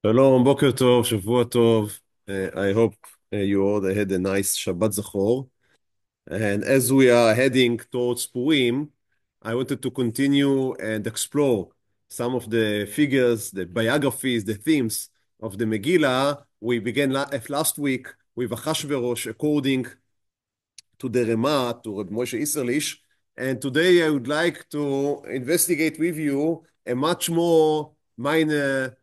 שלום, בוקר טוב, שבוע טוב. I hope you all had a nice Shabbat Zachor. And as we are heading towards Purim, I wanted to continue and explore some of the figures, the biographies, the themes of the Megillah. We began last week with Achashverosh according to the Rema, to Rabbi Moshe Isserlish. And today I would like to investigate with you a much more minor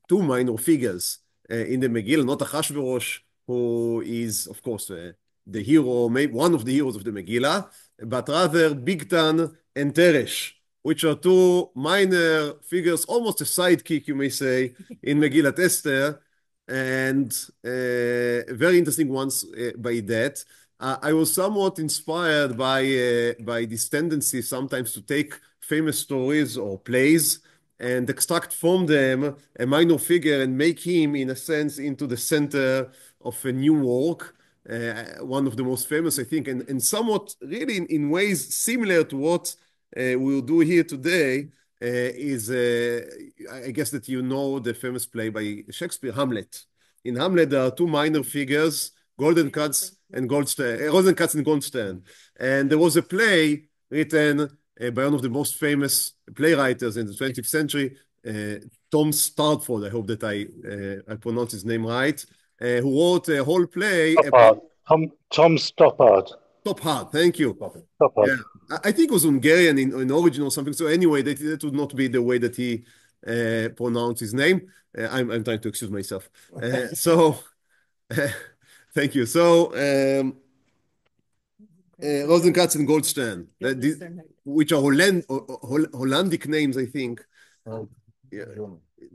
two minor figures in the Megillah, not Achashverosh, who is, of course, the hero, maybe one of the heroes of the Megillah, but rather Bigtan and Teresh, which are two minor figures, almost a sidekick, you may say, in Megillat Esther, and very interesting ones by that. I was somewhat inspired by this tendency sometimes to take famous stories or plays and extract from them a minor figure and make him, in a sense, into the center of a new work. One of the most famous, I think, and somewhat really in ways similar to what we'll do here today, is, I guess that you know the famous play by Shakespeare, Hamlet. In Hamlet, there are two minor figures, Golden Cuts and Goldstern, Rosencrantz and Goldstern. And there was a play written by one of the most famous playwriters in the 20th century, Tom Starford. I hope that I pronounce his name right, who wrote a whole play about Stoppard. Tom Stoppard. Stoppard. Thank you. Stoppard. Yeah, I think it was Hungarian in origin or something. So anyway, that would not be the way that he pronounced his name. I'm trying to excuse myself. So thank you. So Rosencrantz and Goldstern, which are Hollandic names, I think. Yeah.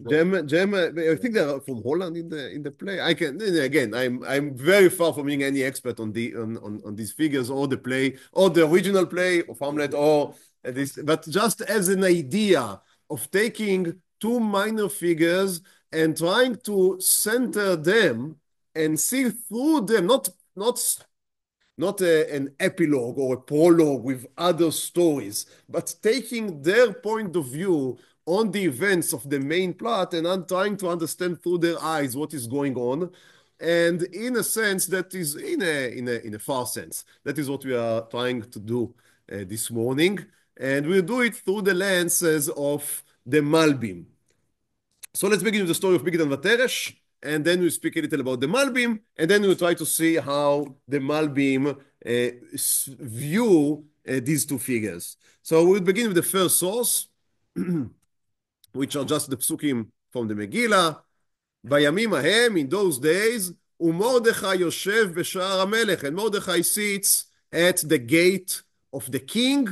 I think they're from Holland in the play. I can again. I'm very far from being any expert on these figures or the play or the original play of Hamlet or this, but just as an idea of taking two minor figures and trying to center them and see through them, not an epilogue or a prologue with other stories, but taking their point of view on the events of the main plot and I'm trying to understand through their eyes what is going on. And in a sense, that is in a far sense, that is what we are trying to do this morning. And we'll do it through the lenses of the Malbim. So let's begin with the story of Bigtan and Teresh, and then we'll speak a little about the Malbim, and then we'll try to see how the Malbim view these two figures. So we'll begin with the first source, which are just the psukim from the Megillah. בימים ההם, in those days, ומרדכי יושב בשער המלך, and Mordechai sits at the gate of the king.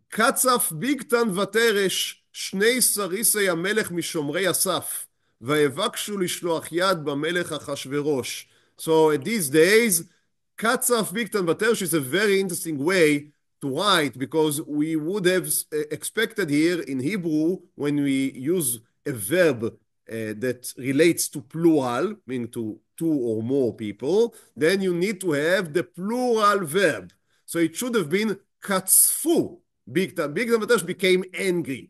קצף ביגתן ותרש, שני סריסי המלך משומרי הסף, ויבקשו לשלוח יד במלך אחשוורוש. So at these days, קצף ביגתן ותרש is a very interesting way to write, because we would have expected here in Hebrew, when we use a verb that relates to plural, meaning to two or more people, then you need to have the plural verb. So it should have been katzfu. Bigtan Teresh became angry.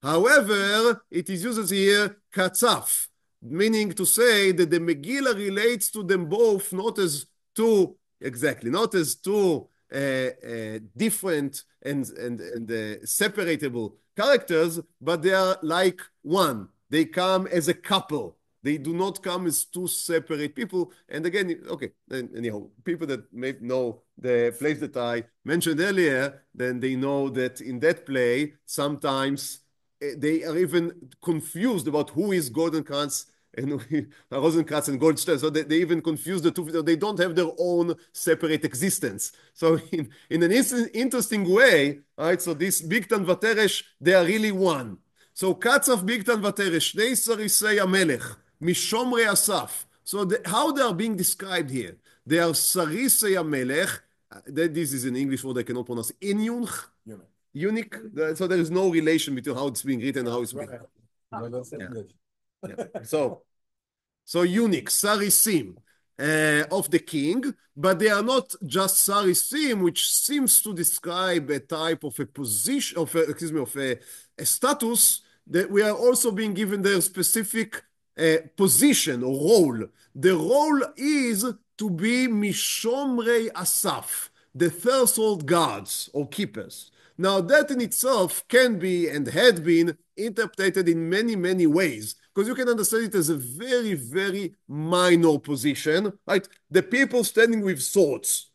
However, it is used here katzaf, meaning to say that the Megillah relates to them both not as two, exactly, not as two different and separatable characters, but they are like one. They come as a couple. They do not come as two separate people. And again, okay, anyhow, people that may know the plays that I mentioned earlier, then they know that in that play, sometimes they are even confused about who is Goldenkrantz and Rosencrantz and Goldstein. So they even confuse the two. They don't have their own separate existence. So in an interesting way, right? So this Bigtan Vateresh, they are really one. So קצף ביגתן ותרש, שני סריסי המלך, משומרי אסף. So how they are being described here? They are סריסי המלך, this is an English word I cannot pronounce, Inyunch? Unique. So there is no relation between how it's being written and how it's being. Yeah. So unique, sarisim of the king, but they are not just sarisim, which seems to describe a type of a position, of a status. that we are also being given their specific position or role. The role is to be Mishomrei Asaf, the threshold guards or keepers. Now, that in itself can be and had been interpreted in many, many ways, because you can understand it as a very, very minor position, right? The people standing with swords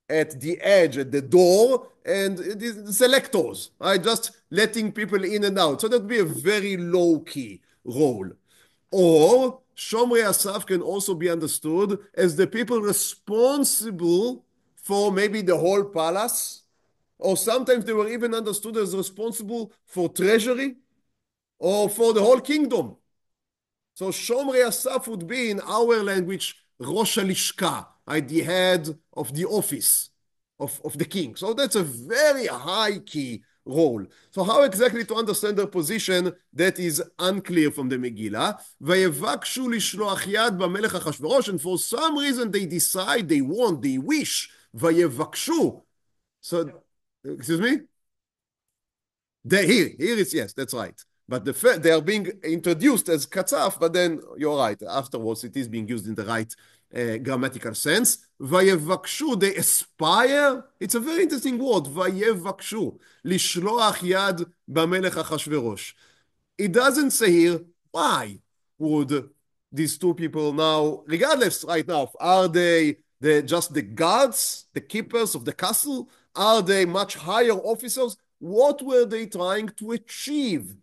at the edge, at the door, and the selectors, right? Just letting people in and out. So that would be a very low-key role. Or Shomrei Asaf can also be understood as the people responsible for maybe the whole palace, or sometimes they were even understood as responsible for treasury or for the whole kingdom. So Shomrei Asaf would be, in our language, Rosh HaLishka, right? The head of the office of the king. So that's a very high key role. So how exactly to understand their position, that is unclear from the Megillah. ויבקשו לשלוח יד במלך אחשוורוש, and for some reason they decide, they want, they wish, ויבקשו. So, excuse me? Here is, yes, that's right. But they are being introduced as katzaf, but then you're right. Afterwards, it is being used in the right grammatical sense. Vayevvakshu, they aspire. It's a very interesting word. Vayevvakshu, lishloach yad b'melech Achashverosh. It doesn't say here why would these two people now, regardless right now, are they just the guards, the keepers of the castle? Are they much higher officers? What were they trying to achieve?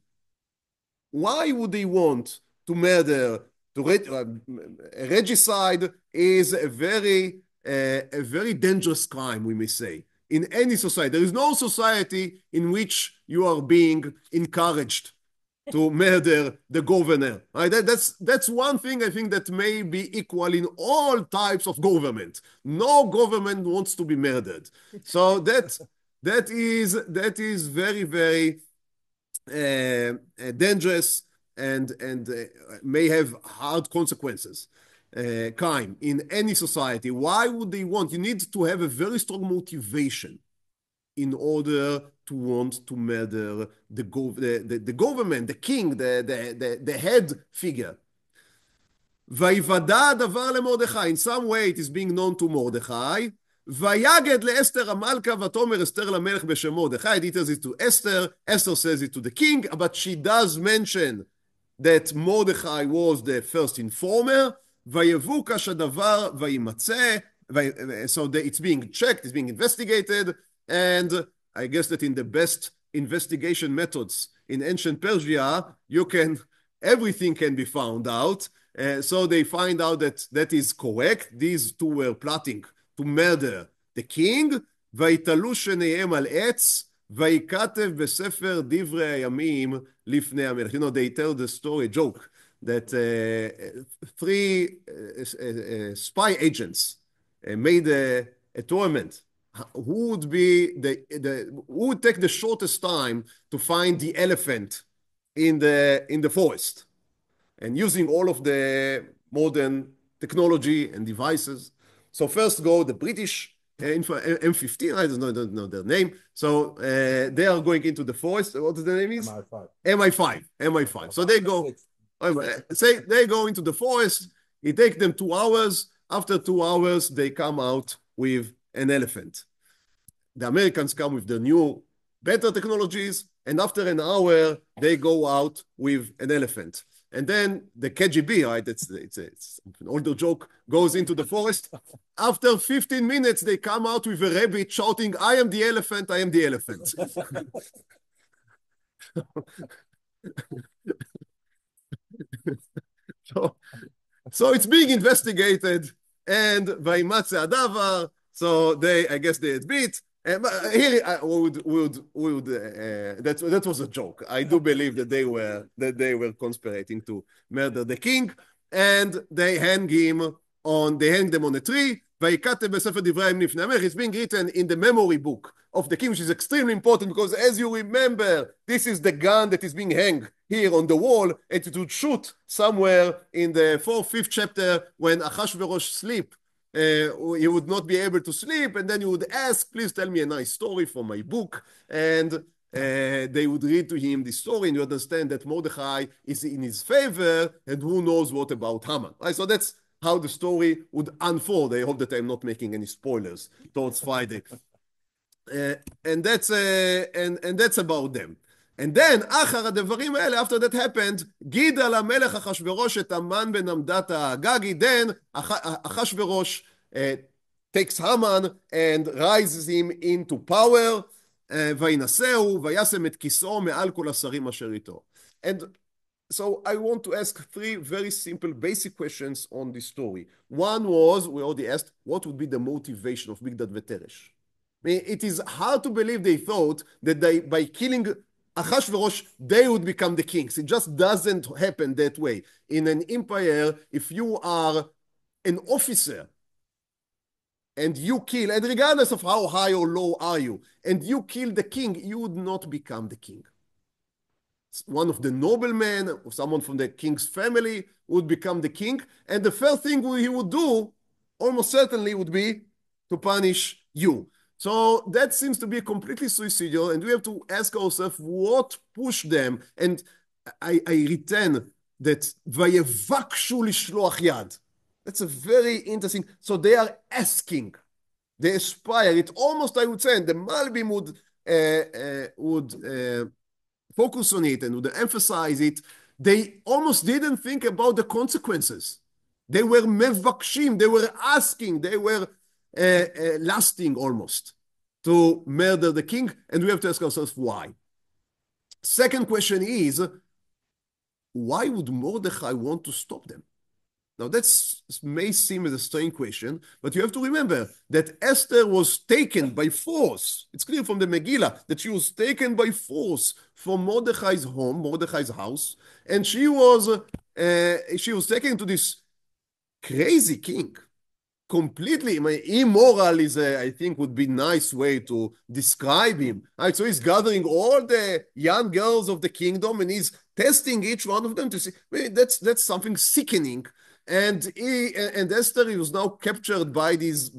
Why would they want to murder? Regicide is a very dangerous crime, we may say, in any society. There is no society in which you are being encouraged to murder the governor. Right? That's one thing I think that may be equal in all types of government. No government wants to be murdered. So that is very, very dangerous and may have hard consequences. Crime in any society. Why would they want? You need to have a very strong motivation in order to want to murder the government, the king, the head figure. ויוודע הדבר למרדכי. In some way it is being known to Mordechai. ויגד לאסתר המלכה ותאמר אסתר למלך בשם מרדכי. It tells it to Esther. Esther says it to the king, but she does mention that Mordechai was the first informer. ויבוקש הדבר וימצא. So it's being checked, it's being investigated, and I guess that in the best investigation methods in ancient Persia, everything can be found out. So they find out that that is correct. These two were plotting to murder the king. ויתלו שניהם על עץ, וייכתב בספר דברי הימים לפני המלך. You know, they tell the story, joke, that three spy agents made a tournament. Who would be who would take the shortest time to find the elephant in the forest? And using all of the modern technology and devices. So first go the British M15, I don't know their name. So they are going into the forest. What is the name is? MI5. So they go, they go into the forest. It takes them 2 hours. After 2 hours, they come out with an elephant. The Americans come with the new, better technologies. And after an hour, they go out with an elephant. And then the KGB, right, it's an older joke, goes into the forest. After 15 minutes, they come out with a rabbit shouting, I am the elephant, I am the elephant. So it's being investigated, and Vaimatze Adavar, so I guess they admit. Here that was a joke. I do believe that they were conspiring to murder the king, and they hang them on a tree. It's being written in the memory book of the king, which is extremely important because, as you remember, this is the gun that is being hung here on the wall, and it would shoot somewhere in the 4th, 5th chapter when Achashverosh sleep. He would not be able to sleep, and then you would ask, please tell me a nice story from my book, and they would read to him the story, and you understand that Mordechai is in his favor, and who knows what about Haman. Right? So that's how the story would unfold. I hope that I'm not making any spoilers towards Friday. And that's about them. And then, אחר הדברים האלה, after that happened, גיד על המלך אחשוורוש את המן בן עמדת האגגי, then Achashverosh takes Haman and rises him into power, וינשאו, וישם את כיסאו מעל כל השרים אשר איתו. And so I want to ask three very simple basic questions on this story. One was, we already asked, what would be the motivation of Bigtan and Teresh? I mean, it is hard to believe they thought that by killing Achashverosh, they would become the kings. It just doesn't happen that way. In an empire, if you are an officer and you kill, and regardless of how high or low are you, and you kill the king, you would not become the king. One of the noblemen or someone from the king's family would become the king, and the first thing he would do almost certainly would be to punish you. So that seems to be completely suicidal, and we have to ask ourselves what pushed them. And I return that ויבקשו לשלוח יד. That's a very interesting. So they are asking, they aspire. It almost, I would say, and the Malbim would focus on it and would emphasize it. They almost didn't think about the consequences. They were mevakshim, they were asking, they were lasting almost to murder the king, and we have to ask ourselves why. Second question is, why would Mordechai want to stop them? Now that may seem as a strange question, but you have to remember that Esther was taken by force. It's clear from the Megillah that she was taken by force from Mordechai's home, Mordechai's house, and she was taken to this crazy king. Completely immoral is, I think, would be a nice way to describe him. Right? So he's gathering all the young girls of the kingdom and he's testing each one of them to see. That's something sickening. And Esther, he was now captured by these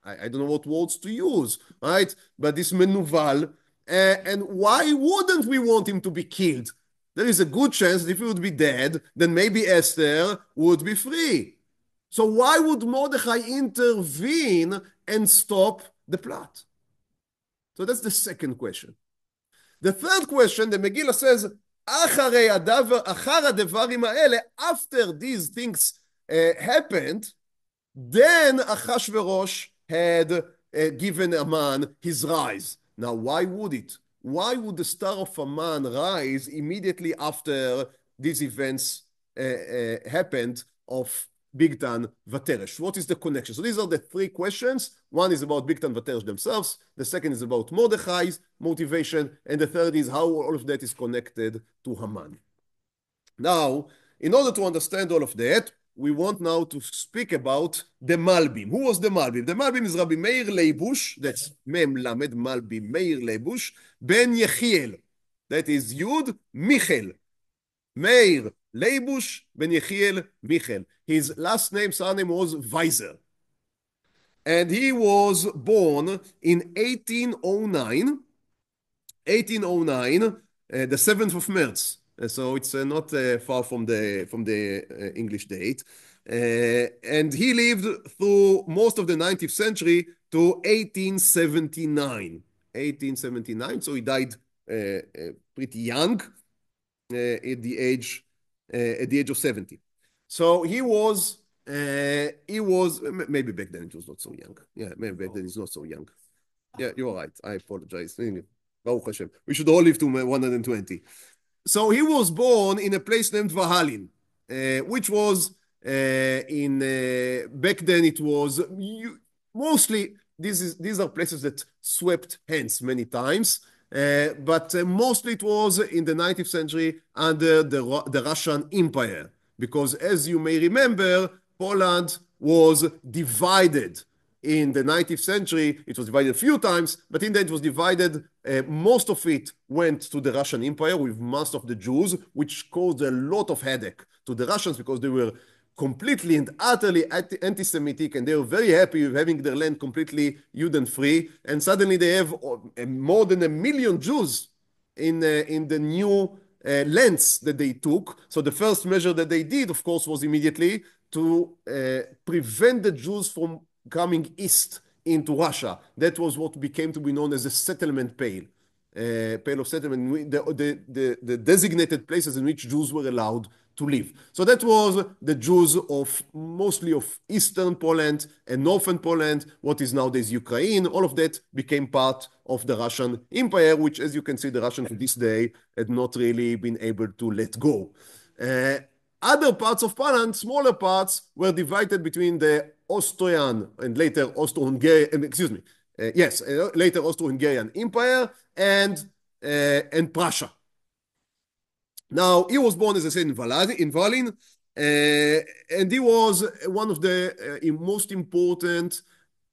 I don't know what words to use, right? But this menuval. And why wouldn't we want him to be killed? There is a good chance that if he would be dead, then maybe Esther would be free. So why would Mordechai intervene and stop the plot? So that's the second question. The third question, the Megillah says, after these things happened, then Achashverosh had given Haman his rise. Now, why would it? Why would the star of Haman rise immediately after these events happened of Bigtan and Teresh? What is the connection? So these are the three questions. One is about Bigtan and Teresh themselves. The second is about Mordechai's motivation. And the third is how all of that is connected to Haman. Now, in order to understand all of that, we want now to speak about the Malbim. Who was the Malbim? The Malbim is Rabbi Meir Leibush, that's Mem Lamed Malbim, Meir Leibush, Ben Yechiel, that is Yud Michel. Meir Leibush, Ben Yechiel Michel. His last name, surname was Weiser. And he was born in 1809, the 7th of March. So it's not far from the English date. And he lived through most of the 19th century to 1879. 1879, so he died pretty young at the age of 70. So he was maybe back then it was not so young. Yeah, maybe back then he's not so young. Yeah, you're right. I apologize. Baruch Hashem. We should all live to 120. So he was born in a place named Vahalin, which was back then it was mostly these are places that swept hands many times, but mostly it was in the 19th century under the Russian Empire, because as you may remember, Poland was divided. In the 19th century, it was divided a few times, but in the end it was divided. Most of it went to the Russian Empire with most of the Jews, which caused a lot of headache to the Russians because they were completely and utterly anti-Semitic, and they were very happy with having their land completely Juden-free, and suddenly they have more than 1 million Jews in the new lands that they took. So the first measure that they did, of course, was immediately to prevent the Jews from coming east into Russia. That was what became to be known as a settlement pale. Pale of settlement, the designated places in which Jews were allowed to live. So that was the Jews of mostly of Eastern Poland and Northern Poland, what is nowadays Ukraine. All of that became part of the Russian Empire, which, as you can see, the Russians to this day had not really been able to let go. Other parts of Poland, smaller parts, were divided between the Austrian and later Austro-Hungarian, excuse me, later Austro-Hungarian Empire and Prussia. Now, he was born, as I said, in Wallin, and he was one of the most important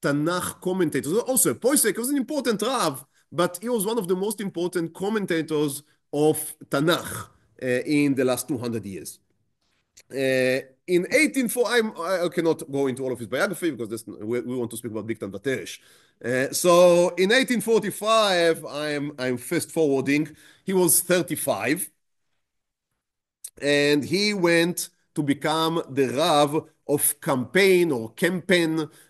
Tanakh commentators. Also, Poisek was an important Rav, but he was one of the most important commentators of Tanakh in the last 200 years. In 1840, I cannot go into all of his biography because we want to speak about Bigtan and Teresh. So in 1845, I'm fast forwarding. He was 35, and he went to become the Rav of Campaign.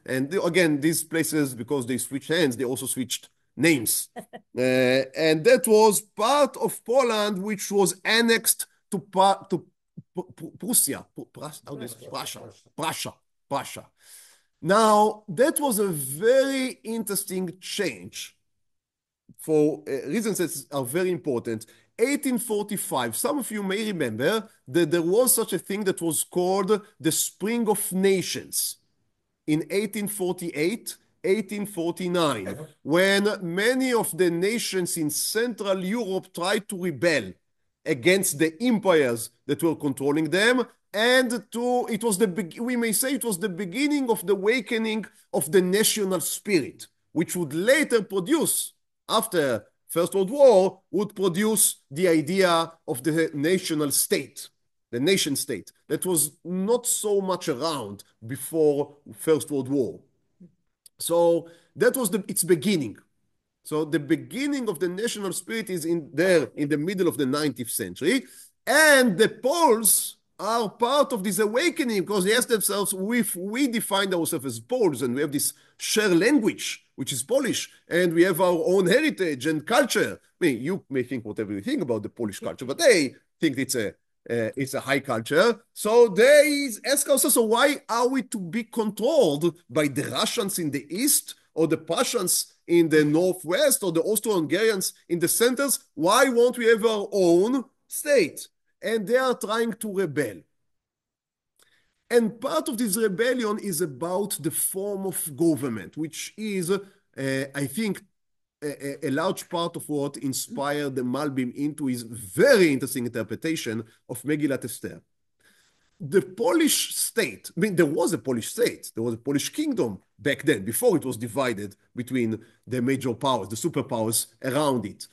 And again, these places, because they switched hands, they also switched names. And that was part of Poland, which was annexed to Prussia. Prussia. Now, that was a very interesting change for reasons that are very important. 1845, some of you may remember that there was such a thing that was called the Spring of Nations in 1848, 1849, when many of the nations in Central Europe tried to rebel against the empires that were controlling them, and we may say it was the beginning of the awakening of the national spirit, which would later produce, after First World War, would produce the idea of the national state, the nation state, that was not so much around before First World War. So that was its beginning. So the beginning of the national spirit is in the middle of the 19th century. And the Poles are part of this awakening because they ask themselves, if we define ourselves as Poles and we have this shared language, which is Polish, and we have our own heritage and culture. I mean, you may think whatever you think about the Polish culture, but they think it's a high culture. So they ask us, so why are we to be controlled by the Russians in the east or the Prussians in the northwest or the Austro-Hungarians in the centers? Why won't we have our own state? And they are trying to rebel. And part of this rebellion is about the form of government, which is, I think, a large part of what inspired the Malbim into his very interesting interpretation of Megillah Esther. The Polish state, I mean, there was a Polish state, there was a Polish kingdom back then, before it was divided between the major powers, the superpowers around it.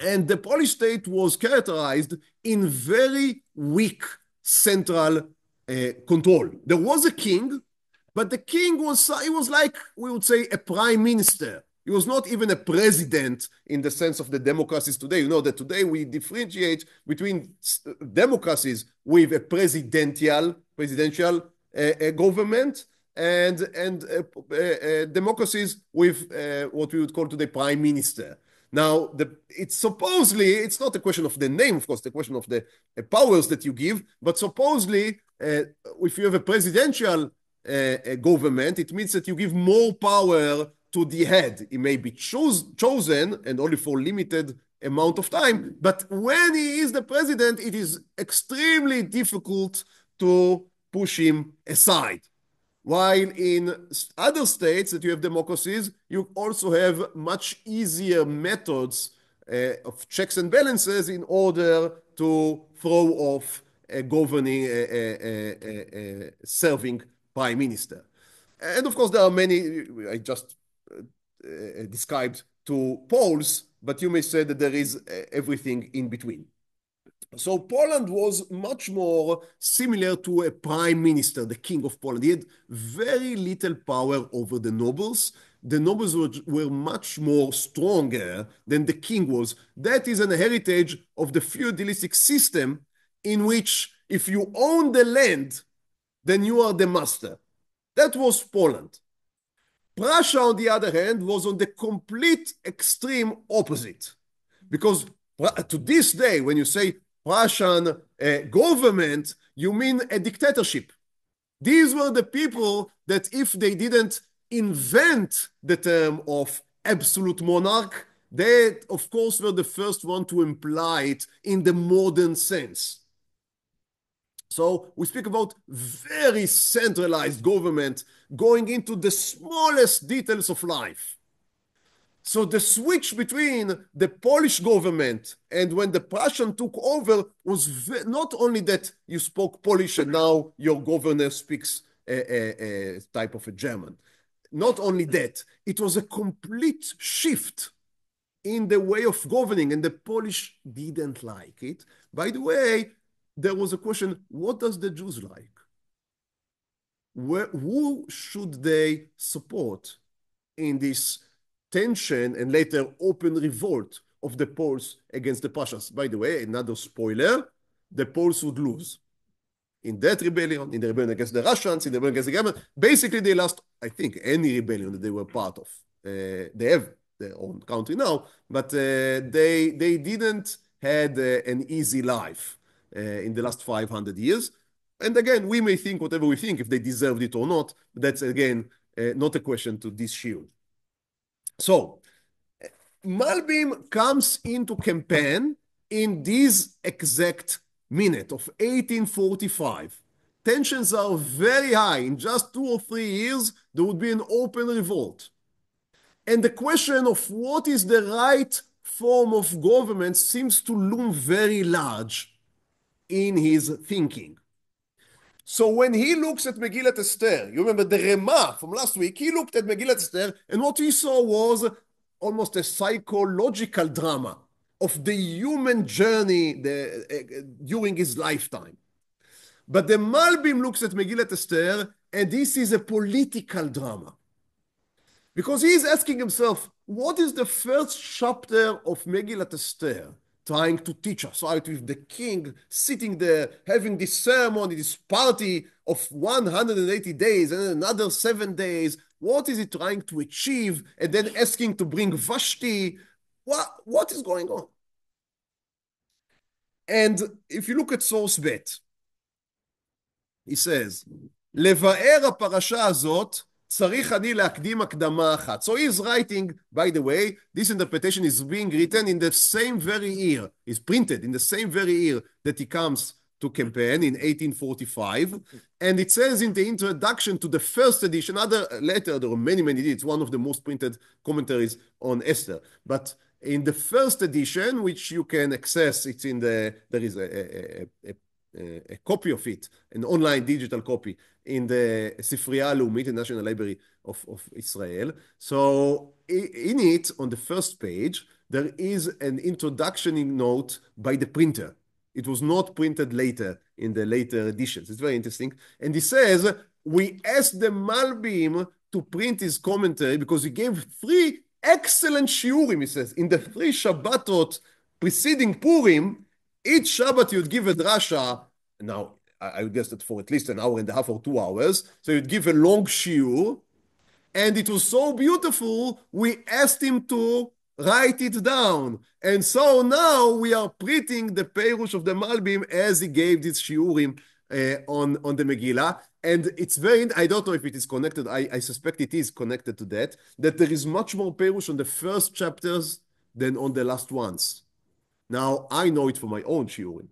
And the Polish state was characterized in very weak central control. There was a king, but the king was like, we would say, a prime minister. He was not even a president in the sense of the democracies today. You know that today we differentiate between democracies with a presidential government and democracies with what we would call today prime minister. Now, it's not a question of the name, of course, the question of the powers that you give, but supposedly, if you have a presidential government, it means that you give more power to the head. He may be chosen and only for limited amount of time, but when he is the president, it is extremely difficult to push him aside. While in other states that you have democracies, you also have much easier methods of checks and balances in order to throw off a governing, serving prime minister. And of course, there are many, I just described two poles, but you may say that there is everything in between. So Poland was much more similar to a prime minister, the king of Poland. He had very little power over the nobles. The nobles were much more stronger than the king was. That is an heritage of the feudalistic system in which if you own the land, then you are the master. That was Poland. Prussia, on the other hand, was on the complete extreme opposite. Because to this day, when you say Prussian government, you mean a dictatorship. These were the people that if they didn't invent the term of absolute monarch, they, of course, were the first one to imply it in the modern sense. So we speak about very centralized government going into the smallest details of life. So the switch between the Polish government and when the Prussian took over was not only that you spoke Polish and now your governor speaks a type of a German. Not only that, it was a complete shift in the way of governing, and the Polish didn't like it. By the way, there was a question, what does the Jews like? Who should they support in this tension and later open revolt of the Poles against the Prussians? By the way, another spoiler, the Poles would lose. In that rebellion, in the rebellion against the Russians, in the rebellion against the government, basically they lost, I think, any rebellion that they were part of. They have their own country now, but they didn't had an easy life in the last 500 years. And again, we may think whatever we think, if they deserved it or not. That's, again, not a question to this shield. So, Malbim comes into campaign in this exact minute of 1845. Tensions are very high. In just 2 or 3 years, there would be an open revolt. And the question of what is the right form of government seems to loom very large in his thinking. So when he looks at Megillah Esther, you remember the Rema from last week, he looked at Megillah Esther and what he saw was almost a psychological drama of the human journey during his lifetime. But the Malbim looks at Megillah Esther and this is a political drama. Because he is asking himself, what is the first chapter of Megillah Esther trying to teach us? Right, with the king sitting there, having this ceremony, this party of 180 days and another 7 days. What is he trying to achieve? And then asking to bring Vashti. What is going on? And if you look at source bet, he says, לבאר הפרשה הזאת צריך אני להקדים הקדמה אחת. So he is writing, by the way, this interpretation is being written in the same very year, is printed in the same very year that he comes to campaign in 1845. And it says in the introduction to the first edition, later there are many, it's one of the most printed commentaries on Esther. But in the first edition, which you can access, it's in there is a copy of it, an online digital copy in the Sifriya Leumit, the National Library of Israel. So in it, on the first page, there is an introduction note by the printer. It was not printed later in the later editions. It's very interesting. And he says, we asked the Malbim to print his commentary because he gave 3 excellent shiurim, he says, in the 3 Shabbatot preceding Purim. Each Shabbat you'd give a drasha. Now, I would guess that for at least an hour and a half or 2 hours. So you'd give a long shiur. And it was so beautiful, we asked him to write it down. And so now we are printing the Perush of the Malbim as he gave this shiurim on the Megillah. And it's very, I don't know if it is connected. I suspect it is connected to that there is much more Perush on the first chapters than on the last ones. Now, I know it from my own shiurim.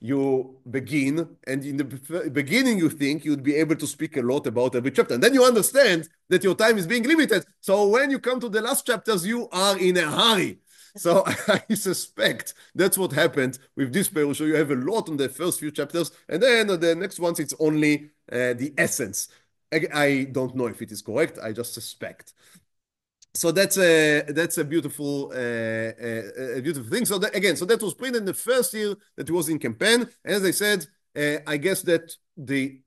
You begin, and in the beginning you think you'd be able to speak a lot about every chapter. And then you understand that your time is being limited. So when you come to the last chapters, you are in a hurry. So I suspect that's what happened with this Perush. So you have a lot on the first few chapters, and then the next ones, it's only the essence. I don't know if it is correct. I just suspect. So that's a beautiful beautiful thing. So that, again, so that was printed in the first year that it was in campaign. As I said, I guess that the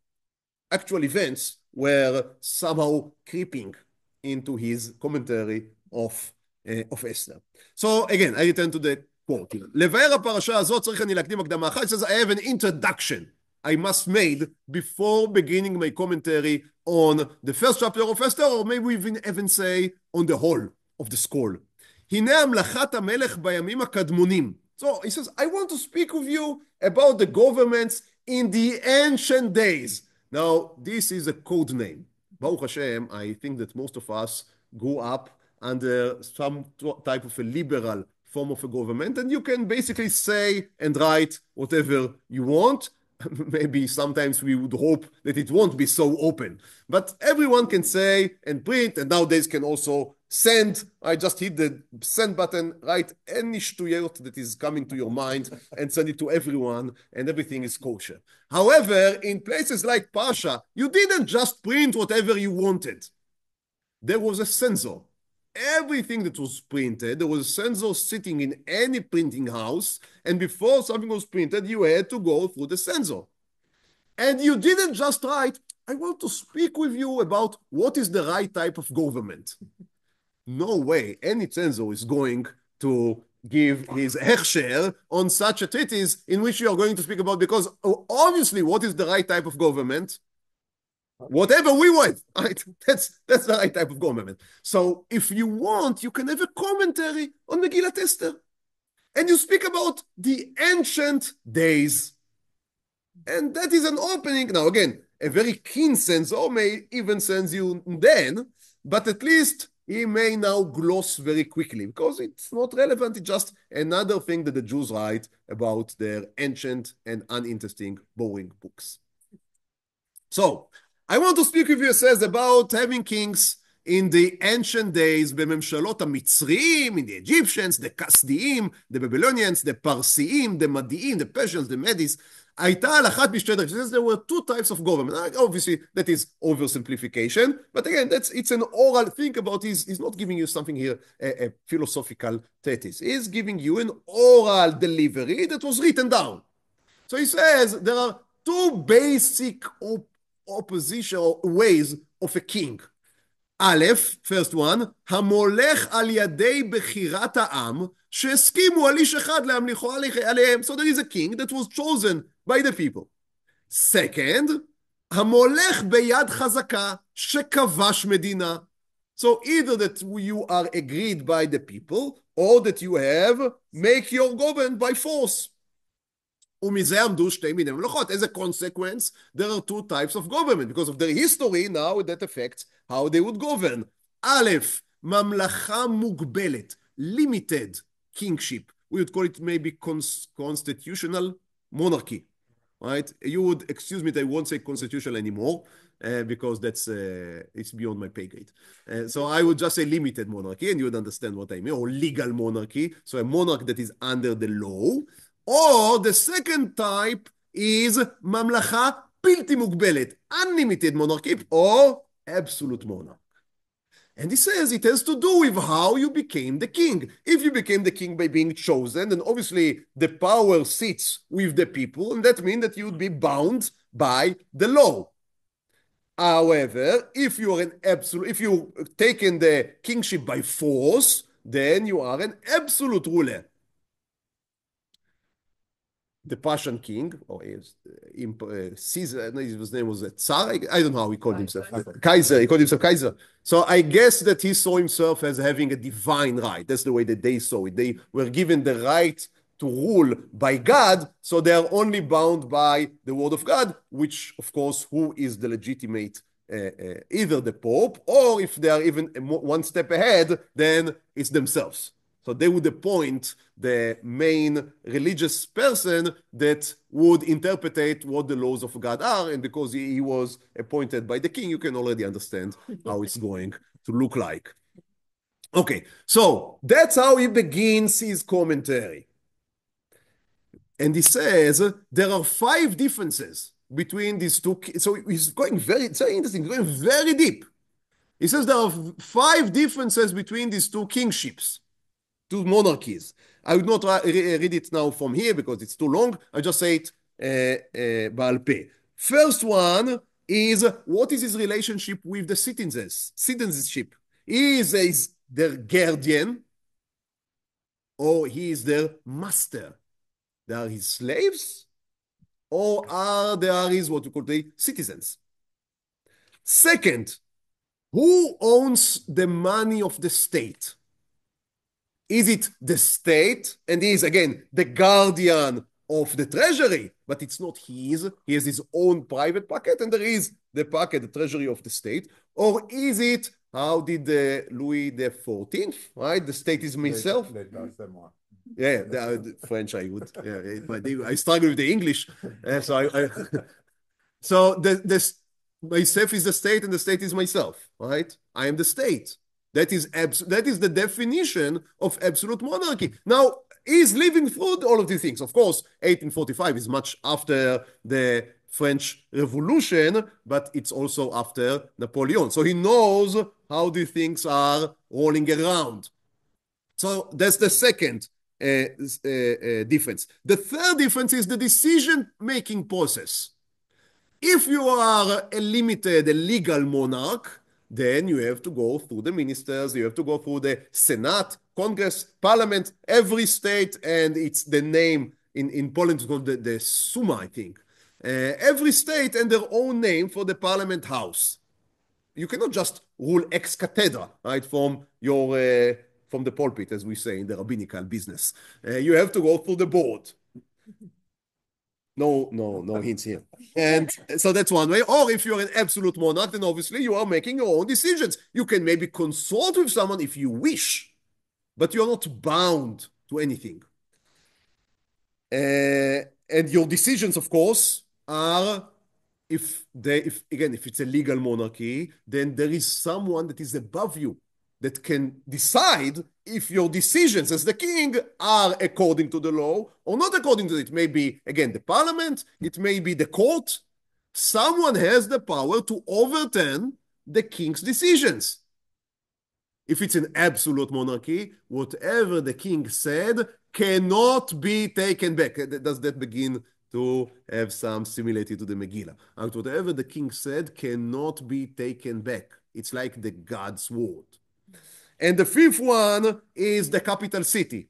actual events were somehow creeping into his commentary of Esther. So again, I return to the quote. לבאר הפרשה הזאת צריך אני להקדים הקדמה אחת. It says, I have an introduction I must made before beginning my commentary on the first chapter of Esther, or maybe we even say on the whole of the scroll. הנה המלכת המלך בימים הקדמונים. So he says, I want to speak with you about the governments in the ancient days. Now, this is a code name. Baruch Hashem, I think that most of us grew up under some type of a liberal form of a government, and you can basically say and write whatever you want. Maybe sometimes we would hope that it won't be so open, but everyone can say and print, and nowadays can also send. I just hit the send button, write any shtuyot that is coming to your mind and send it to everyone, and everything is kosher. However, in places like Pasha, you didn't just print whatever you wanted. There was a censor. Everything that was printed, there was a censor sitting in any printing house, and before something was printed, you had to go through the censor. And you didn't just write, I want to speak with you about what is the right type of government. No way any censor is going to give his hechsher on such a treatise in which you are going to speak about, because obviously what is the right type of government? Whatever we want, right? That's the right type of government. So if you want, you can have a commentary on Megillah Esther. And you speak about the ancient days. And that is an opening. Now, again, a very keen censor may even send you then, but at least he may now gloss very quickly because it's not relevant. It's just another thing that the Jews write about their ancient and uninteresting, boring books. So, I want to speak with you, it says, about having kings in the ancient days, בממשלות המצרים, in the Egyptians, the Kasdiim, the Babylonians, the Parsiim, the Madiim, the Persians, the Medes. הייתה על אחת משתי דרכים. Says there were two types of government. Obviously, that is oversimplification, but again, it's an oral. Think about it. He's not giving you something here, a philosophical treatise. He's giving you an oral delivery that was written down. So he says there are two basic opposition or ways of a king. א', first one, המולך על ידי בחירת העם, שהסכימו על איש אחד להמליכו עליהם. So there is a king that was chosen by the people. Second, המולך ביד חזקה, שכבש מדינה. So either that you are agreed by the people, or that you have make your government by force. ומזה עמדו שתי מיני ממלכות. As a consequence, there are two types of government, because of their history, now that affects how they would govern. א', ממלכה מוגבלת, limited kingship. We would call it maybe constitutional monarchy, right? You would, excuse me, I won't say constitutional anymore, because that's it's beyond my pay grade. So I would just say limited monarchy, and you would understand what I mean, or legal monarchy. So a monarch that is under the law. Or the second type is ממלכה בלתי מוגבלת, unlimited monarchy, or absolute monarch. And he says it has to do with how you became the king. If you became the king by being chosen, then obviously the power sits with the people, and that means that you would be bound by the law. However, if you are if you taken the kingship by force, then you are an absolute ruler. The Persian king, or Caesar, his name was Tsar, I don't know how he called himself. Kaiser, he called himself Kaiser. So I guess that he saw himself as having a divine right. That's the way that they saw it. They were given the right to rule by God, so they are only bound by the word of God, which, of course, who is the legitimate, either the Pope, or if they are even one step ahead, then it's themselves. So they would appoint the main religious person that would interpret what the laws of God are. And because he was appointed by the king, you can already understand how it's going to look like. Okay, so that's how he begins his commentary. And he says there are 5 differences between these two. So he's going it's very interesting, going very deep. He says there are 5 differences between these 2 kingships, 2 monarchies. I would not read it now from here because it's too long. I just say it Baal Peh. First one is, what is his relationship with the citizenship? Is their guardian or he is their master? They are his slaves or are they his what you call the citizens? Second, who owns the money of the state? Is it the state? And he is, again, the guardian of the treasury, but it's not his. He has his own private pocket, and there is the pocket, the treasury of the state. Or is it, how did Louis the 14th, right? The state is myself. Yeah, the French I would. Yeah, but I struggle with the English. So myself is the state and the state is myself, right? I am the state. That is the definition of absolute monarchy. Now, he's living through all of these things. Of course, 1845 is much after the French Revolution, but it's also after Napoleon. So he knows how these things are rolling around. So that's the second difference. The third difference is the decision-making process. If you are a legal monarch, then you have to go through the ministers, you have to go through the Senate, Congress, Parliament, every state, and it's the name in Poland, it's called the Suma, I think. Every state and their own name for the Parliament House. You cannot just rule ex cathedra, right, from the pulpit, as we say in the rabbinical business. You have to go through the board. No hints here. And so that's one way. Or if you're an absolute monarch, then obviously you are making your own decisions. You can maybe consult with someone if you wish, but you're not bound to anything. And your decisions, of course, are if it's a legal monarchy, then there is someone that is above you that can decide if your decisions as the king are according to the law or not according to it. It may be, again, the parliament, it may be the court. Someone has the power to overturn the king's decisions. If it's an absolute monarchy, whatever the king said cannot be taken back. Does that begin to have some similarity to the Megillah? Whatever the king said cannot be taken back. It's like the God's word. And the fifth one is the capital city.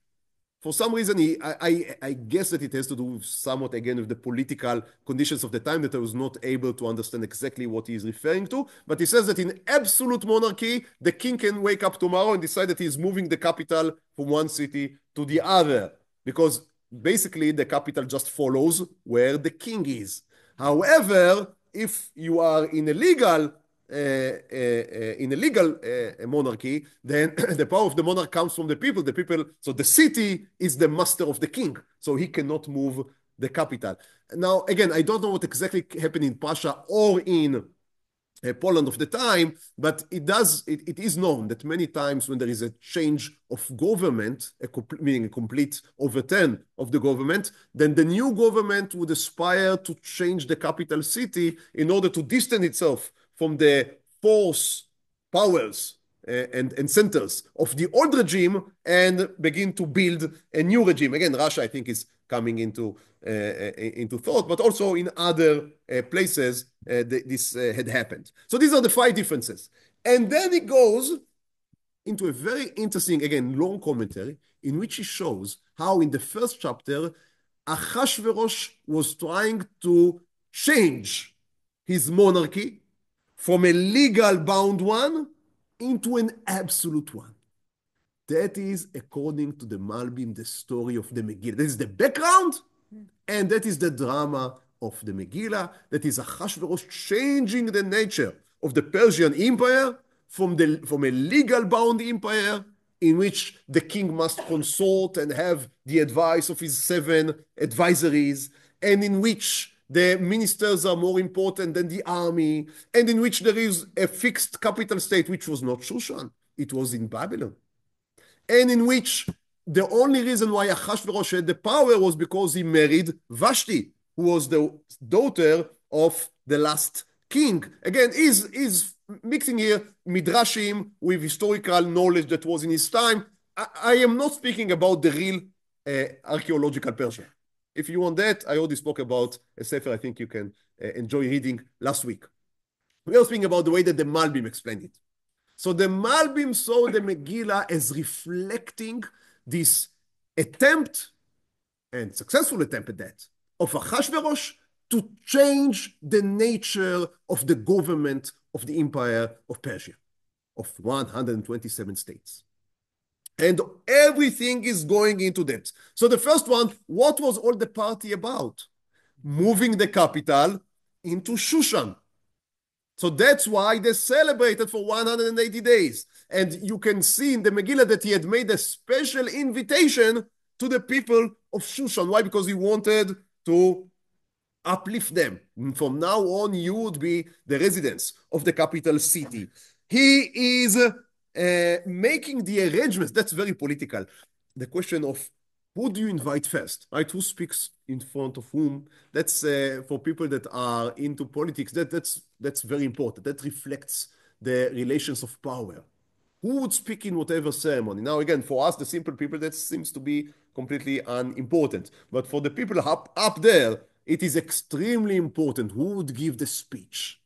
For some reason, I guess that it has to do with somewhat, again, with the political conditions of the time that I was not able to understand exactly what he is referring to. But he says that in absolute monarchy, the king can wake up tomorrow and decide that he is moving the capital from one city to the other. Because basically, the capital just follows where the king is. However, if you are in a legal monarchy, then the power of the monarch comes from the people. So the city is the master of the king, so he cannot move the capital. Now, again, I don't know what exactly happened in Prussia or in Poland of the time, but it is known that many times when there is a change of government, meaning a complete overturn of the government, then the new government would aspire to change the capital city in order to distance itself from the force powers and centers of the old regime and begin to build a new regime. Again, Russia, I think, is coming into thought, but also in other places this had happened. So these are the 5 differences. And then it goes into a very interesting, again, long commentary in which he shows how in the first chapter, Achashverosh was trying to change his monarchy from a legal bound one into an absolute one. That is, according to the Malbim, the story of the Megillah. That is the background, and that is the drama of the Megillah. That is Achashverosh changing the nature of the Persian Empire from a legal bound empire in which the king must consult and have the advice of his 7 advisories, and in which the ministers are more important than the army, and in which there is a fixed capital state, which was not Shushan, it was in Babylon. And in which the only reason why Achashverosh had the power was because he married Vashti, who was the daughter of the last king. Again, his mixing here midrashim with historical knowledge that was in his time. I am not speaking about the real archaeological Persia. If you want that, I already spoke about a sefer I think you can enjoy reading last week. We are speaking about the way that the Malbim explained it. So the Malbim saw the Megillah as reflecting this attempt, and successful attempt at that, of Achashverosh to change the nature of the government of the empire of Persia, of 127 states. And everything is going into that. So the first one, what was all the party about? Moving the capital into Shushan. So that's why they celebrated for 180 days. And you can see in the Megillah that he had made a special invitation to the people of Shushan. Why? Because he wanted to uplift them. From now on, you would be the residents of the capital city. He is making the arrangements. That's very political. The question of who do you invite first, right? Who speaks in front of whom? That's for people that are into politics. That's very important. That reflects the relations of power. Who would speak in whatever ceremony? Now, again, for us, the simple people, that seems to be completely unimportant. But for the people up there, it is extremely important who would give the speech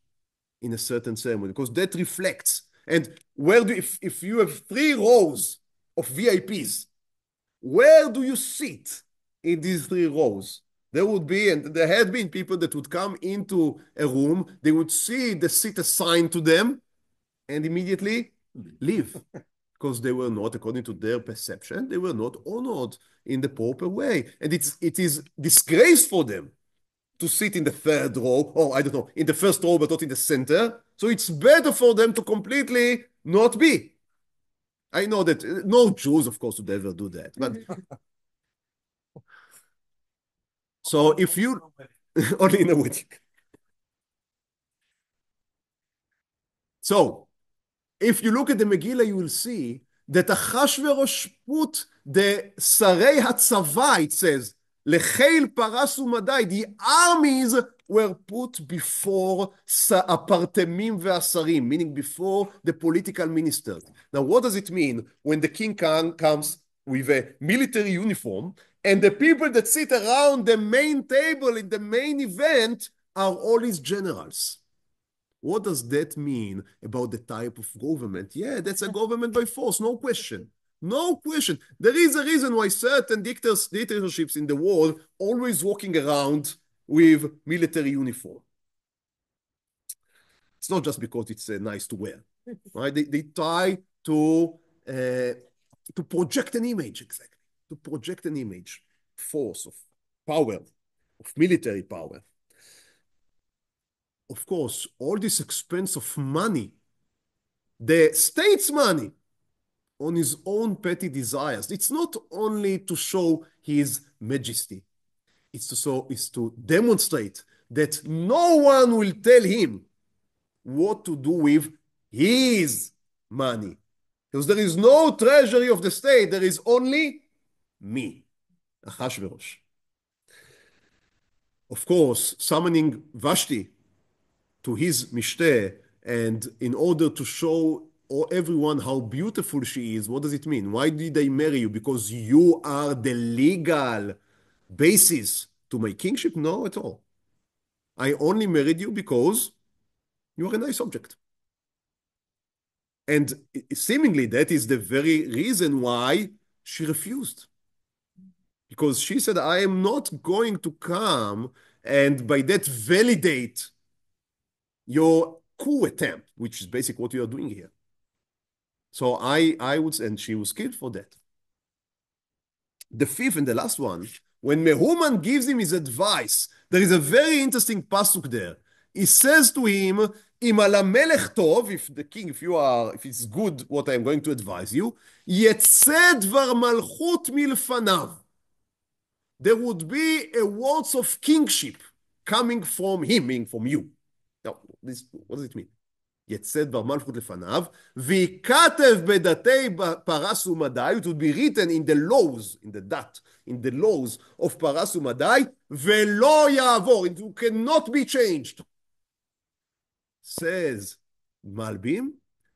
in a certain ceremony, because that reflects. And where do if you have 3 rows of VIPs, where do you sit in these 3 rows? There would be, and there had been people that would come into a room, they would see the seat assigned to them and immediately leave because they were not, according to their perception, they were not honored in the proper way. And it is disgrace for them to sit in the 3rd row, or I don't know, in the 1st row, but not in the center. So it's better for them to completely not be. I know that no Jews, of course, would ever do that. But so if you only in a wedding. So if you look at the Megillah, you will see that Achashverosh put the Sarei Hatzava, it says, Lecheil Parasu Madai, the armies were put before Apartemim ve'asarim, meaning before the political ministers. Now, what does it mean when the king comes with a military uniform and the people that sit around the main table in the main event are all his generals? What does that mean about the type of government? Yeah, that's a government by force, no question. No question. There is a reason why certain dictatorships in the world always walking around with military uniform. It's not just because it's nice to wear, right? They try to project an image, exactly. To project an image, force, of power, of military power. Of course, all this expense of money, the state's money, on his own petty desires. It's not only to show his majesty. It's to demonstrate that no one will tell him what to do with his money. Because there is no treasury of the state. There is only me, Achashverosh. Of course, summoning Vashti to his mishteh, and in order to show everyone how beautiful she is, what does it mean? Why did I marry you? Because you are the legal basis to my kingship? No, at all. I only married you because you are a nice object. And seemingly that is the very reason why she refused. Because she said, I am not going to come and by that validate your coup attempt, which is basically what you are doing here. So I would, and she was killed for that. The 5th and the last one, when Mehuman gives him his advice, there is a very interesting pasuk there. He says to him, Im ala melech tov, if the king, if it's good what I'm going to advise you, yetzeh dvar malchut milfanav. There would be a words of kingship coming from him, meaning from you. Now, what does it mean? יצא דבר מלכות לפניו, ויכתב בדתי פרס ומדי, it would be written in the laws, in the laws of פרס ומדי, ולא יעבור, it cannot be changed. Says Malbim.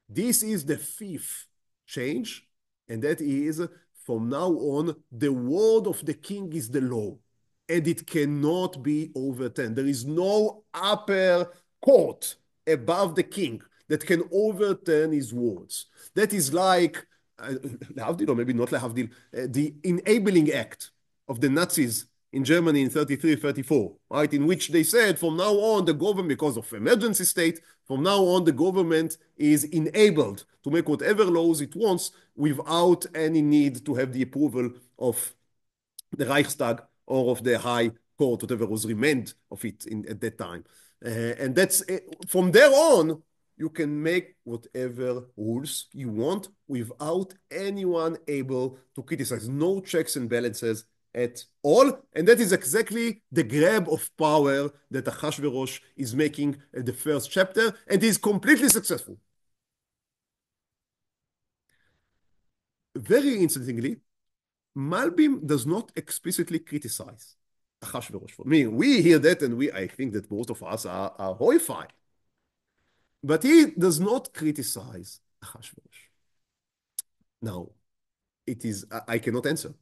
This is the fifth change, and that is from now on, the word of the king is the law, and it cannot be overturned. There is no upper court above the king that can overturn his words. That is like, or maybe not the enabling act of the Nazis in Germany in 33, 34, right? In which they said from now on, the government, because of emergency state, from now on, the government is enabled to make whatever laws it wants without any need to have the approval of the Reichstag or of the High Court, whatever was remained of it at that time. And that's from there on, you can make whatever rules you want without anyone able to criticize. No checks and balances at all. And that is exactly the grab of power that Achashverosh is making at the first chapter, and is completely successful. Very interestingly, Malbim does not explicitly criticize Achashverosh. For me, we hear that, and I think that most of us are horrified. But he does not criticize Achashverosh. Now, I cannot answer.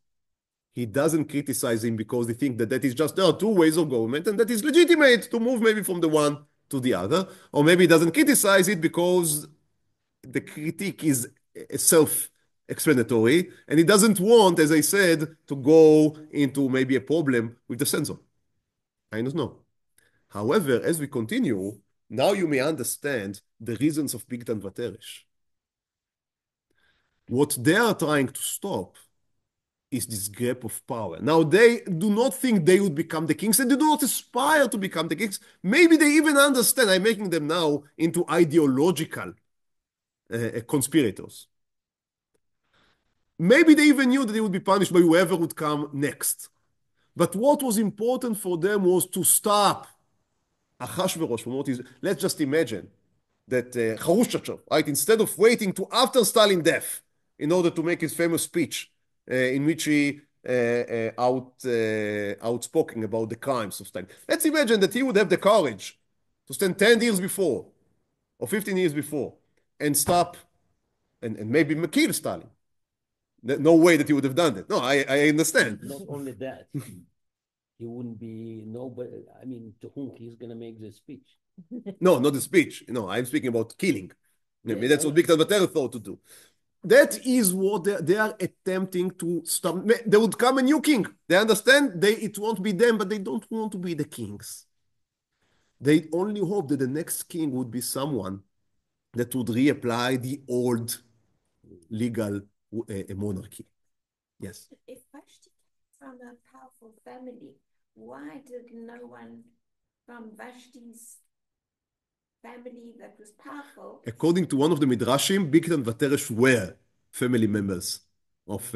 He doesn't criticize him because they think that is just, there are two ways of government, and that is legitimate to move maybe from the one to the other. Or maybe he doesn't criticize it because the critique is self-explanatory, and he doesn't want, as I said, to go into maybe a problem with the censor. I don't know. However, as we continue, now you may understand the reasons of Bigtan and Teresh. What they are trying to stop is this gap of power. Now, they do not think they would become the kings, and they do not aspire to become the kings. Maybe they even understand. I'm making them now into ideological conspirators. Maybe they even knew that they would be punished by whoever would come next. But what was important for them was to stop Achashverosh from what is. Let's just imagine that Khrushchev, right, instead of waiting to after Stalin's death in order to make his famous speech in which he outspoken about the crimes of Stalin. Let's imagine that he would have the courage to stand 10 years before or 15 years before and stop and maybe kill Stalin. No way that he would have done that. No, I understand. Not only that, he wouldn't be nobody. I mean, to whom he's going to make the speech? No, not the speech. No, I'm speaking about killing. I mean, that's what Bigtan and Teresh thought to do. That is what they are attempting to stop. There would come a new king. They understand it won't be them, but they don't want to be the kings. They only hope that the next king would be someone that would reapply the old legal monarchy. Yes. If Vashti came from a powerful family, why did no one from Vashti's family that was powerful? According to one of the midrashim, Bigtan and Teresh were family members of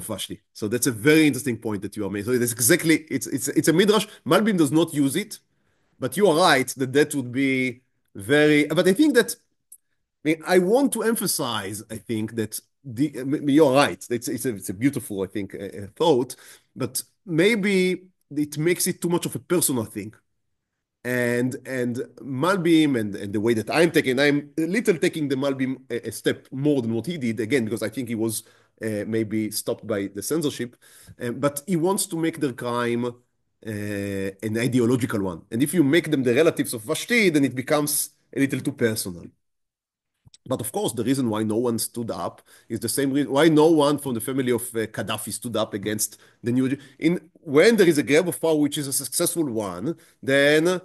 Vashti. So that's a very interesting point that you are making. So that's exactly, it's a midrash. Malbim does not use it, but you are right that would be very, but I think that, I want to emphasize, I think that you're right. It's a beautiful, I think, thought, but maybe it makes it too much of a personal thing. And Malbim and the way that I'm taking the Malbim a step more than what he did, again, because I think he was maybe stopped by the censorship, but he wants to make their crime an ideological one. And if you make them the relatives of Vashti, then it becomes a little too personal. But of course, the reason why no one stood up is the same reason why no one from the family of Gaddafi stood up against the new regime. When there is a grab of power, which is a successful one, then,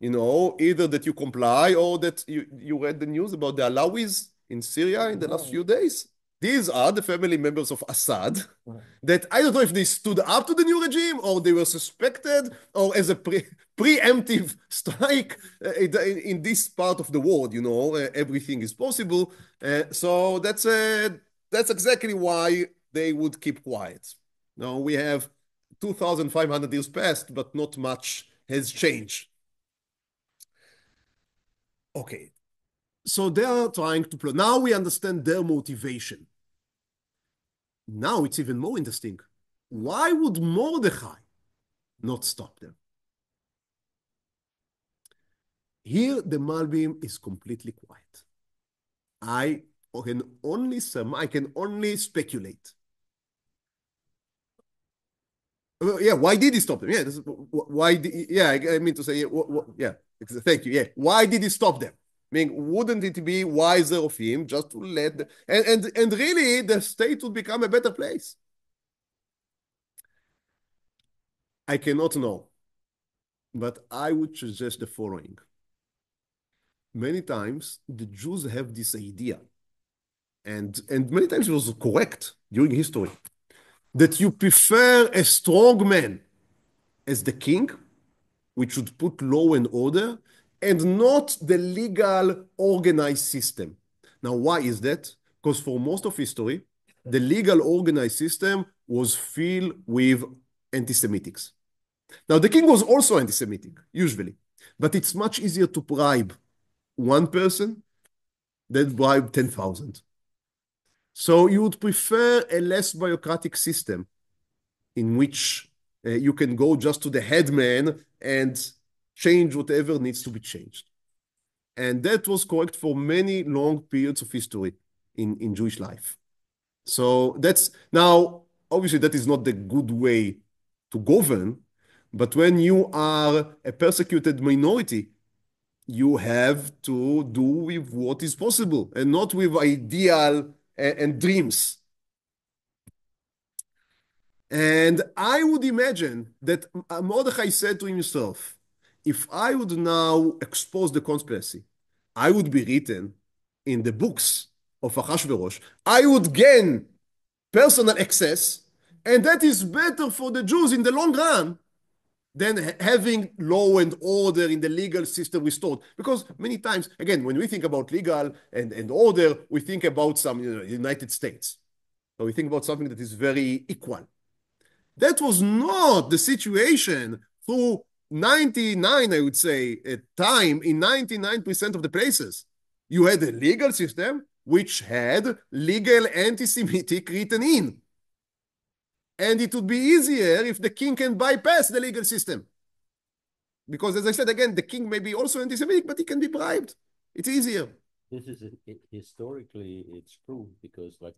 either that you comply or that you read the news about the Alawis in Syria in the last few days. These are the family members of Assad that I don't know if they stood up to the new regime or they were suspected or as a preemptive strike in this part of the world, everything is possible. So that's exactly why they would keep quiet. Now we have 2,500 years passed, but not much has changed. Okay, so they are trying to play. Now we understand their motivation. Now it's even more interesting. Why would Mordechai not stop them? Here, the Malbim is completely quiet. I can I can only speculate. Yeah, why did he stop them? Yeah, why? Yeah, I mean to say, yeah, thank you. Yeah, why did he stop them? I mean, wouldn't it be wiser of him just to let and really the state would become a better place? I cannot know, but I would suggest the following. Many times the Jews have this idea, and many times it was correct during history, that you prefer a strong man as the king, which should put law and order, and not the legal organized system. Now, why is that? Because for most of history, the legal organized system was filled with anti-Semitics. Now, the king was also anti-Semitic, usually, but it's much easier to bribe one person than bribe 10,000. So you would prefer a less bureaucratic system in which you can go just to the headman and change whatever needs to be changed. And that was correct for many long periods of history in Jewish life. So that's now, obviously, that is not the good way to govern, but when you are a persecuted minority, you have to do with what is possible and not with ideal and dreams. And I would imagine that Mordechai said to himself, if I would now expose the conspiracy, I would be written in the books of Achashverosh. I would gain personal access, and that is better for the Jews in the long run than having law and order in the legal system restored. Because many times, again, when we think about legal and order, we think about some United States. So we think about something that is very equal. That was not the situation through 99, I would say, time in 99% of the places. You had a legal system which had legal anti-Semitic written in. And it would be easier if the king can bypass the legal system. Because as I said, again, the king may be also anti-Semitic, but he can be bribed. It's easier. This is historically, it's proved because like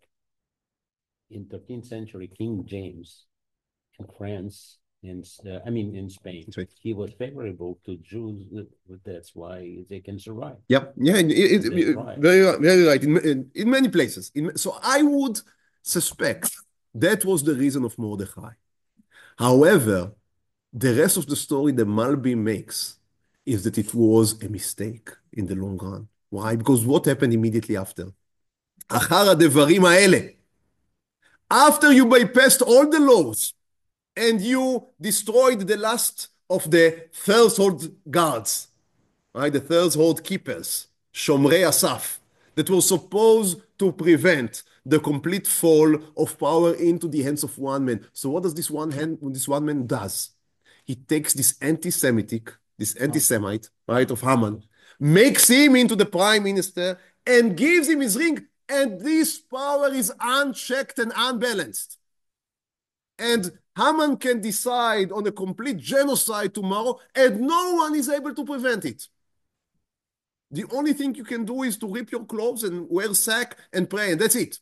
in 13th century, King James in France, in Spain, right. He was favorable to Jews. That's why they can survive. Yep. Yeah, very right. In many places. So I would suspect that was the reason of Mordechai. However, the rest of the story the Malbim makes is that it was a mistake in the long run. Why? Because what happened immediately after? אחר הדברים האלה. After you bypassed all the laws and you destroyed the last of the threshold guards, right? The threshold keepers, Shomrei Asaf, that were supposed to prevent the complete fall of power into the hands of one man. So what does this one man does? He takes this anti-Semitic, this anti-Semite, right, of Haman, makes him into the prime minister and gives him his ring. And this power is unchecked and unbalanced. And Haman can decide on a complete genocide tomorrow, and no one is able to prevent it. The only thing you can do is to rip your clothes and wear sack and pray, and that's it.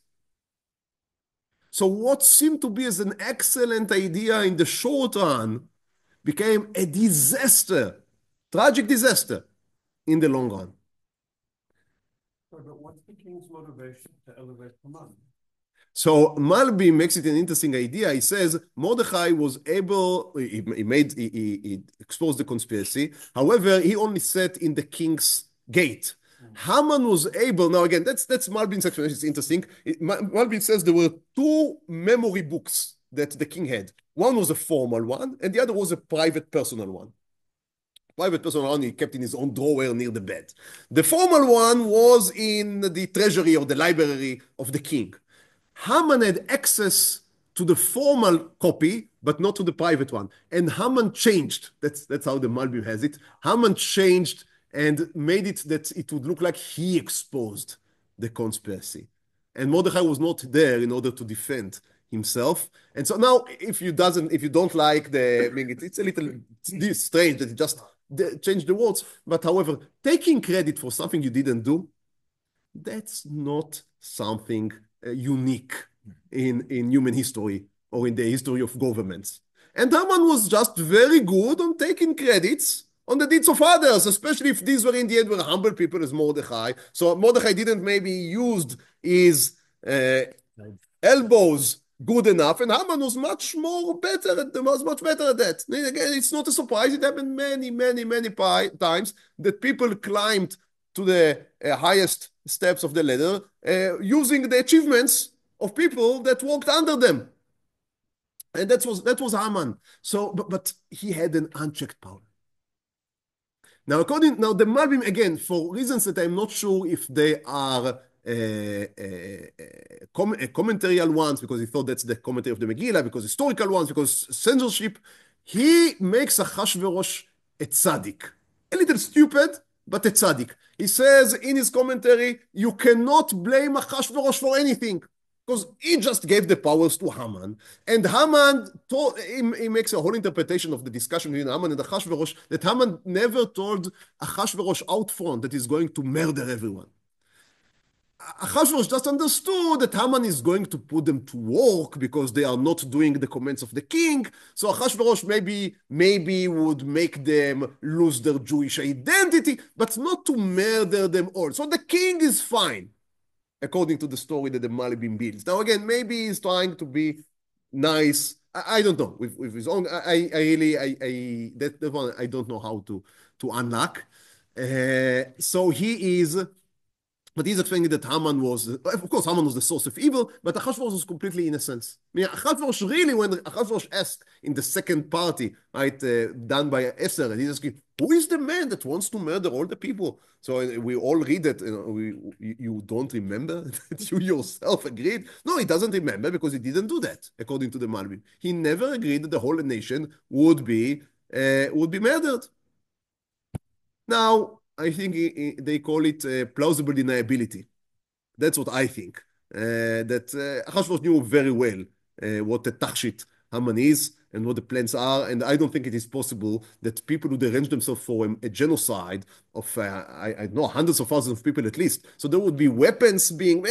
So what seemed to be as an excellent idea in the short run became a disaster, tragic disaster in the long run. But what's the king's motivation to elevate Haman? So Malbim makes it an interesting idea. He says Mordechai was able, he exposed the conspiracy. However, he only sat in the king's gate. Haman was able, now again, that's Malbim's explanation. It's interesting. Malbim says there were two memory books that the king had. One was a formal one, and the other was a private personal one. Private personal one he kept in his own drawer near the bed. The formal one was in the treasury or the library of the king. Haman had access to the formal copy, but not to the private one. And Haman changed. That's how the Malbim has it. Haman changed and made it that it would look like he exposed the conspiracy. And Mordechai was not there in order to defend himself. And so now, if you don't like it's a little strange that it just changed the words. But however, taking credit for something you didn't do, That's not something unique in human history or in the history of governments. And Haman was just very good on taking credits on the deeds of others, especially if these were in the end were humble people as Mordechai. So Mordechai didn't maybe used his elbows good enough, and Haman was much better at that. And again, it's not a surprise. It happened many times that people climbed to the highest steps of the ladder using the achievements of people that walked under them. And that was Haman. So, but he had an unchecked power. Now, the Malbim, again, for reasons that I'm not sure if they are commentarial ones, because he thought that's the commentary of the Megillah, because historical ones, because censorship, he makes Achashverosh a tzaddik. A little stupid, but a tzaddik. He says in his commentary, you cannot blame Achashverosh for anything, because he just gave the powers to Haman. And Haman, he makes a whole interpretation of the discussion between Haman and Achashverosh, that Haman never told Achashverosh out front that he's going to murder everyone. Achashverosh just understood that Haman is going to put them to work because they are not doing the commands of the king. So Achashverosh maybe would make them lose their Jewish identity, but not to murder them all. So the king is fine, according to the story that the Malbim builds. Now again, maybe he's trying to be nice. I don't know with his own. That one I don't know how to unlock. So he is. But he's explaining that Haman was, of course, Haman was the source of evil, but Achashverosh was completely innocent. I mean, Achashverosh really, when Achashverosh asked in the second party, right, done by Esther, and he's asking, who is the man that wants to murder all the people? So we all read that, you don't remember that you yourself agreed? No, he doesn't remember because he didn't do that, according to the Malbim. He never agreed that the whole nation would be murdered. Now, I think they call it plausible deniability. That's what I think. That Achashverosh knew very well what the tachshit Haman is and what the plans are, and I don't think it is possible that people would arrange themselves for a genocide of, I know, hundreds of thousands of people at least. So there would be weapons being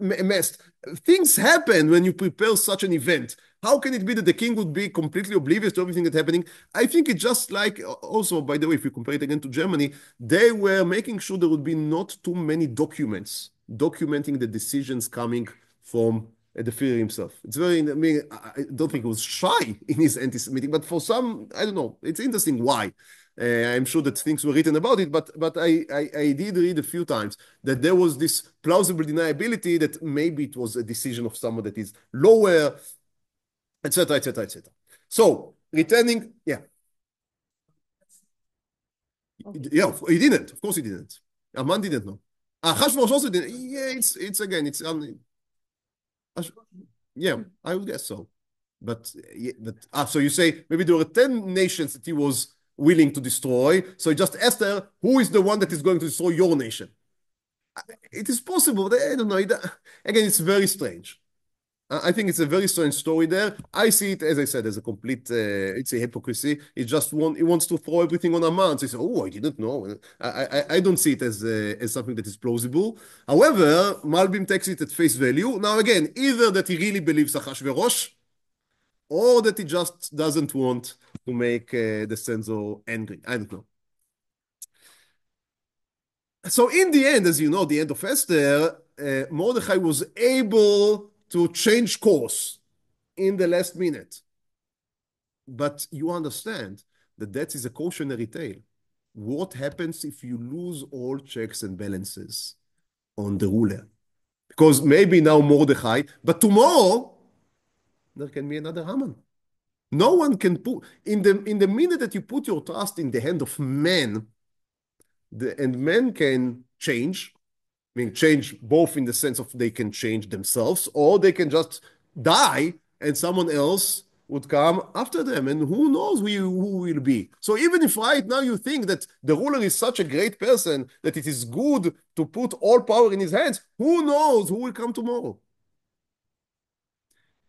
amassed. Things happen when you prepare such an event. How can it be that the king would be completely oblivious to everything that's happening? I think it's just like, also, by the way, if you compare it again to Germany, they were making sure there would be not too many documents documenting the decisions coming from the Führer himself. It's very, I mean, I don't think he was shy in his anti-Semitic, but for some, I don't know, it's interesting why. I'm sure that things were written about it, but I did read a few times that there was this plausible deniability that maybe it was a decision of someone that is lower, etc., etc., etc. So, returning, yeah. Yeah, he didn't. Of course he didn't. Haman didn't know. Achashverosh also didn't. Yeah, it's again, it's yeah, I would guess so. But so you say maybe there were 10 nations that he was willing to destroy. So he just asked her, who is the one that is going to destroy your nation? It is possible. I don't know. Again, it's very strange. I think it's a very strange story there. I see it, as I said, as a complete, it's a hypocrisy. He wants to throw everything on Haman. So he says, oh, I didn't know. I don't see it as something that is plausible. However, Malbim takes it at face value. Now, again, either that he really believes Achashverosh, or that he just doesn't want to make the censor angry. I don't know. So in the end, as you know, the end of Esther, Mordechai was able to change course in the last minute. But you understand that that is a cautionary tale. What happens if you lose all checks and balances on the ruler? Because maybe now Mordechai, but tomorrow there can be another Haman. No one can put, in the minute that you put your trust in the hand of man, and men can change, I mean, change both in the sense of they can change themselves, or they can just die and someone else would come after them, and who knows who will be. So even if right now you think that the ruler is such a great person that it is good to put all power in his hands, who knows who will come tomorrow?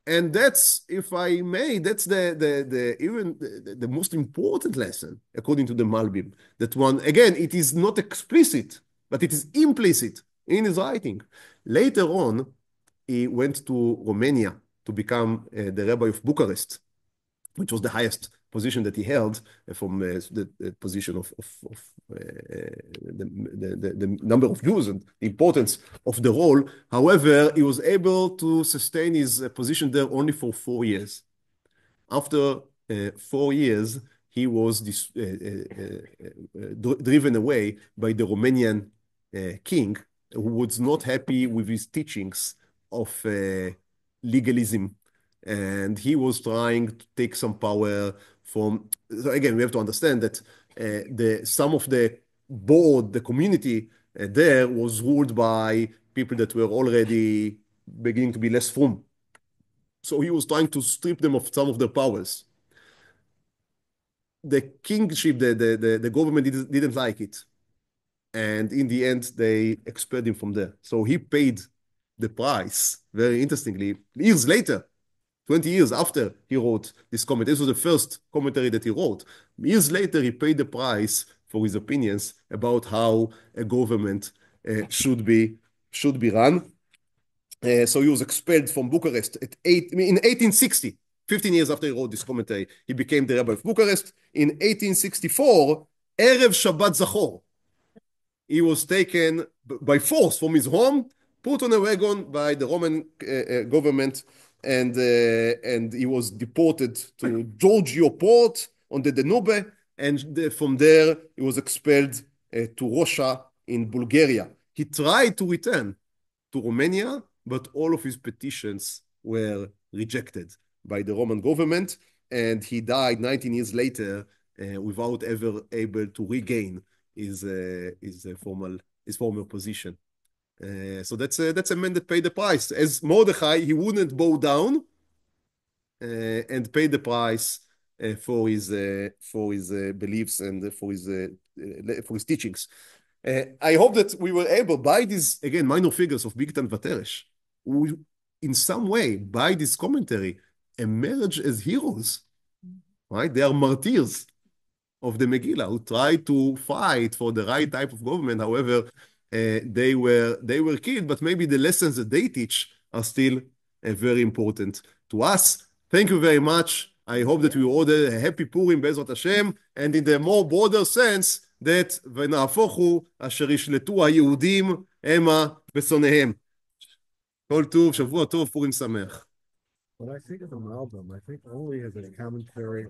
And that's, if I may, that's the most important lesson, according to the Malbim. That one, again, it is not explicit, but it is implicit in his writing. Later on, he went to Romania to become the rabbi of Bucharest, which was the highest position that he held from the position of the number of Jews and the importance of the role. However, he was able to sustain his position there only for 4 years. After 4 years, he was driven away by the Romanian king, who was not happy with his teachings of legalism. And he was trying to take some power from. So again, we have to understand that some of the board, the community there was ruled by people that were already beginning to be less frum. So he was trying to strip them of some of their powers. The kingship, the government didn't like it. And in the end, they expelled him from there. So he paid the price, very interestingly, years later, 20 years after he wrote this comment. This was the first commentary that he wrote. Years later, he paid the price for his opinions about how a government should be run. So he was expelled from Bucharest in 1860, 15 years after he wrote this commentary. He became the rabbi of Bucharest. In 1864, Erev Shabbat Zachor, he was taken by force from his home, put on a wagon by the Roman government, and he was deported to Georgio port on the Danube, and from there he was expelled to Russia in Bulgaria. He tried to return to Romania, but all of his petitions were rejected by the Roman government, and he died 19 years later without ever able to regain his former position. So that's a man that paid the price. As Mordechai, he wouldn't bow down and pay the price for his beliefs and for his teachings. I hope that we were able, by these, again, minor figures of Bigtan and Teresh, who in some way, by this commentary, emerge as heroes, right? They are martyrs of the Megillah who tried to fight for the right type of government. However, they were killed, but maybe the lessons that they teach are still very important to us. Thank you very much. I hope that we all had a happy Purim Be'ezrat Hashem, and in the more broader sense, that ונהפוך הוא אשר ישלטו היהודים המה בשונאיהם. כל טוב, שבוע טוב, פורים שמח. When I think of the Malbim, I think only as a commentary